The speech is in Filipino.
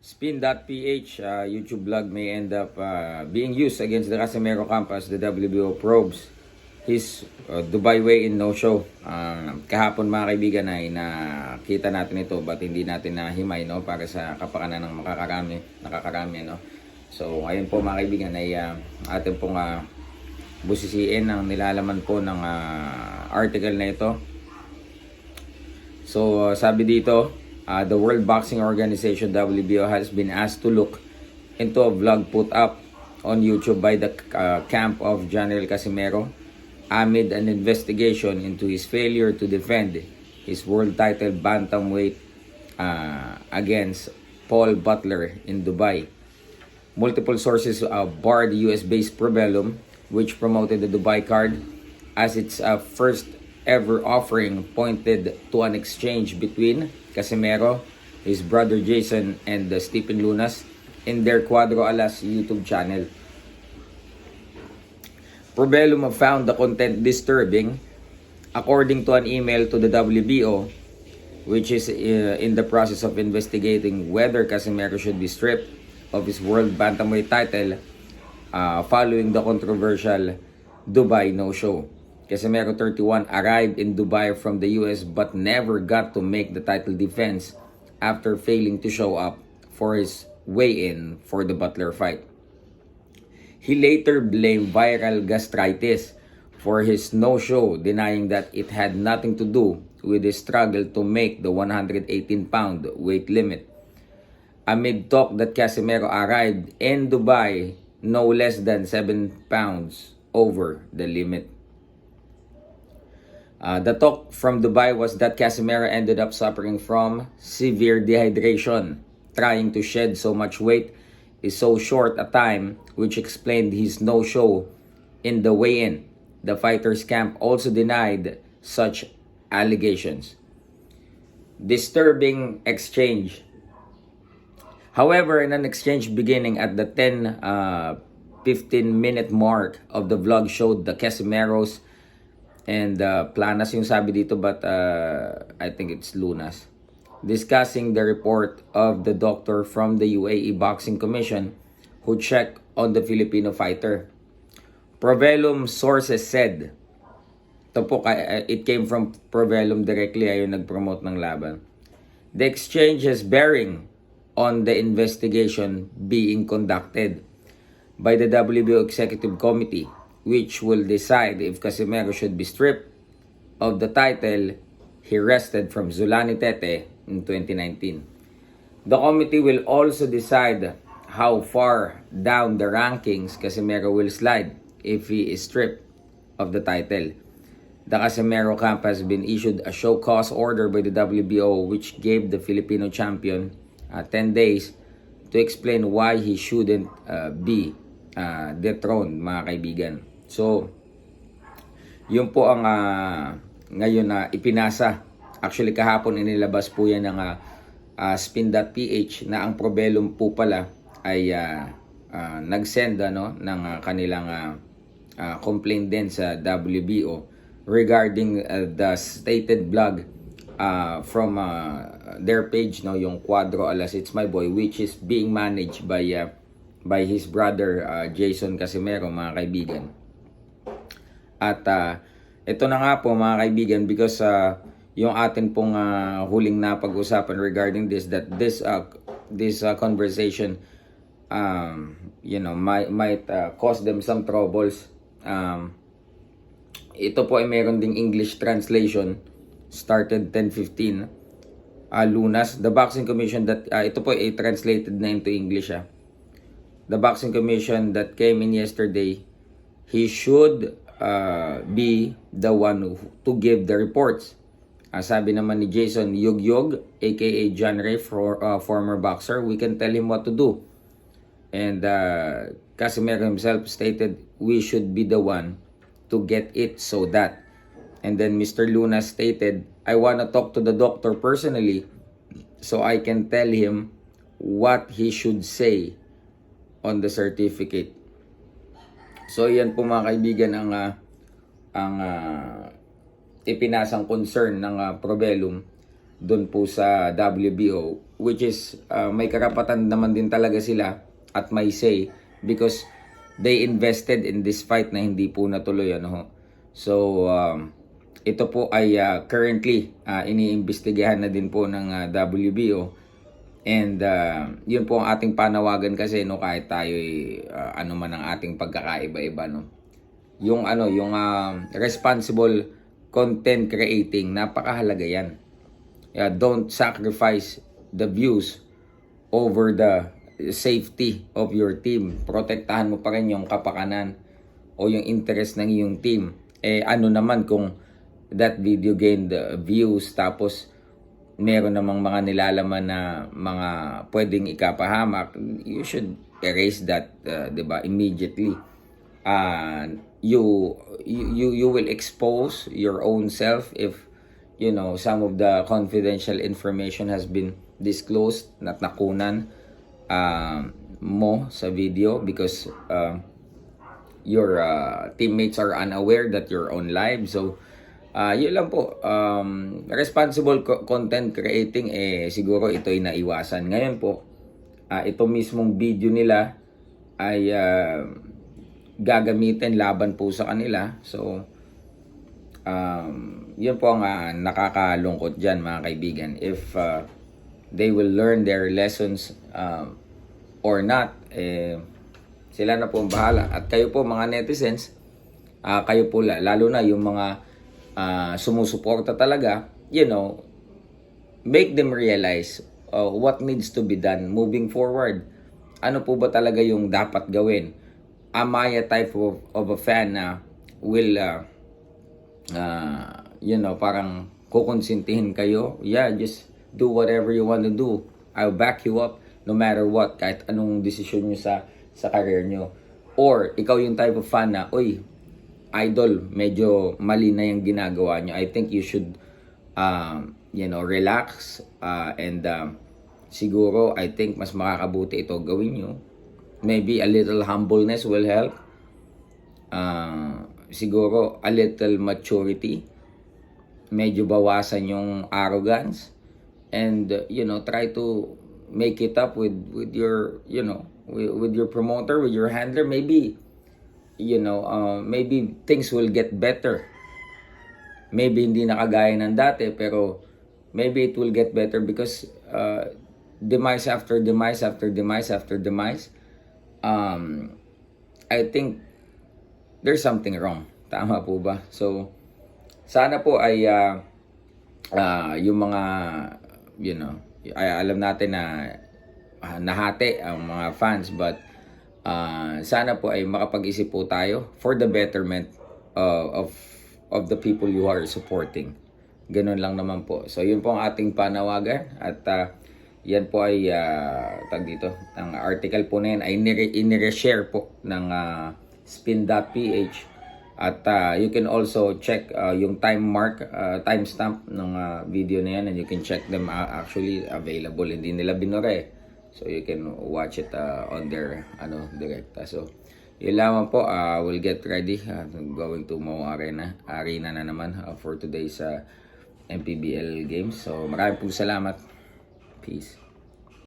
Spin.ph YouTube vlog may end up being used against the Casimero camp as the WBO probes his Dubai weigh-in no-show. Kahapon mga kaibigan ay nakita natin ito but hindi natin nahimay no, para sa kapakanan ng nakakarami. No? So ngayon po mga kaibigan ay atin pong busisiin ang nilalaman po ng article na ito. So sabi dito, the World Boxing Organization WBO has been asked to look into a vlog put up on YouTube by the camp of General Casimero amid an investigation into his failure to defend his world title bantamweight against Paul Butler in Dubai. Multiple sources barred US-based Probellum, which promoted the Dubai card as its first ever offering, pointed to an exchange between Casimero, his brother Jason, and Stephen Lunas in their Cuadro Alas YouTube channel. Probellum found the content disturbing, according to an email to the WBO, which is in the process of investigating whether Casimero should be stripped of his world bantamweight title following the controversial Dubai no-show. Casimero, 31, arrived in Dubai from the US but never got to make the title defense after failing to show up for his weigh-in for the Butler fight. He later blamed viral gastritis for his no-show, denying that it had nothing to do with his struggle to make the 118-pound weight limit. Amid talk that Casimero arrived in Dubai no less than 7 pounds over the limit. The talk from Dubai was that Casimero ended up suffering from severe dehydration, trying to shed so much weight in so short a time, which explained his no-show in the weigh-in. The fighters' camp also denied such allegations. Disturbing exchange. However, in an exchange beginning at the 15-minute mark of the vlog showed the Casimeros and Planas yung sabi dito, but I think it's Lunas, discussing the report of the doctor from the UAE Boxing Commission who checked on the Filipino fighter. Probellum sources said, ito po, it came from Probellum directly, ayun nag-promote ng laban. The exchange is bearing on the investigation being conducted by the WBO Executive Committee, which will decide if Casimero should be stripped of the title he wrested from Zulani Tete in 2019. The committee will also decide how far down the rankings Casimero will slide if he is stripped of the title. The Casimero camp has been issued a show cause order by the WBO, which gave the Filipino champion 10 days to explain why he shouldn't be dethroned, mga kaibigan. So, yun po ang ngayon na ipinasa. Actually, kahapon inilabas po yan ng Spin.ph na ang Probellum po pala ay nag-send ng kanilang complaint din sa WBO regarding the stated blog from their page, yung Cuadro Alas It's My Boy, which is being managed by his brother Jason Casimero, mga kaibigan. At ito na nga po mga kaibigan, because yung atin pong huling napag-usapan regarding this, that this conversation might cause them some troubles. Ito po ay meron ding English translation, started 10:15. Lunas, the Boxing Commission that ito po ay translated na into English. The Boxing Commission that came in yesterday, he should be the one to give the reports. Sabi naman ni Jason Yugyog, aka John Ray, former boxer, we can tell him what to do. And Casimero himself stated we should be the one to get it so that. And then Mr. Luna stated, I want to talk to the doctor personally so I can tell him what he should say on the certificate. So yan po mga kaibigan ang ipinasang concern ng Probellum doon po sa WBO, which is may karapatan naman din talaga sila at may say because they invested in this fight na hindi po natuloy, ano ho. So ito po ay currently iniimbestigahan na din po ng WBO. And yun po ang ating panawagan kasi, no, kahit tayo ano man ang ating pagkakaiba-iba, no. Yung responsible content creating, napakahalaga yan. Don't sacrifice the views over the safety of your team. Protektahan mo pa rin yung kapakanan o yung interest ng iyong team. Ano naman kung that video gained views tapos meron namang mga nilalaman na mga pwedeng ikapahamak, you should erase that, 'di ba, immediately. You will expose your own self if some of the confidential information has been disclosed, nakunan mo sa video because your teammates are unaware that you're on live. So yun lang po, responsible content creating, siguro ito'y naiwasan. Ngayon po, ito mismong video nila ay gagamitin laban po sa kanila. So yun po ang nakakalungkot dyan, mga kaibigan. If they will learn their lessons or not, sila na po ang bahala. At kayo po, mga netizens, kayo po lalo na yung mga sumusuporta talaga, make them realize what needs to be done moving forward. Ano po ba talaga yung dapat gawin? Am I a type of a fan na will parang kukonsintihin kayo? Yeah, just do whatever you want to do. I'll back you up no matter what, kahit anong desisyon nyo sa career nyo. Or ikaw yung type of fan na, uy, idol, medyo mali na yung ginagawa nyo. I think you should relax and siguro I think mas makakabuti ito gawin nyo. Maybe a little humbleness will help. Siguro a little maturity. Medyo bawasan yung arrogance and try to make it up with your with your promoter, with your handler. Maybe maybe things will get better. Maybe hindi na kagaya ng dati, pero maybe it will get better because demise after demise after demise after demise, I think there's something wrong. Tama po ba? So sana po ay yung mga alam natin na nahati ang mga fans, but sana po ay makapag-isip po tayo for the betterment of the people you are supporting. Ganun lang naman po. So yun po ang ating panawagan at yan po ay ang article po na yan ay inire-share po ng spin.ph at you can also check yung timestamp ng video na yan, and you can check them actually available. Hindi nila binure. So you can watch it on their direkta. So yun lamang po, we'll get ready. Going to Mo Arena na naman for today's MPBL games. So maraming po salamat. Peace.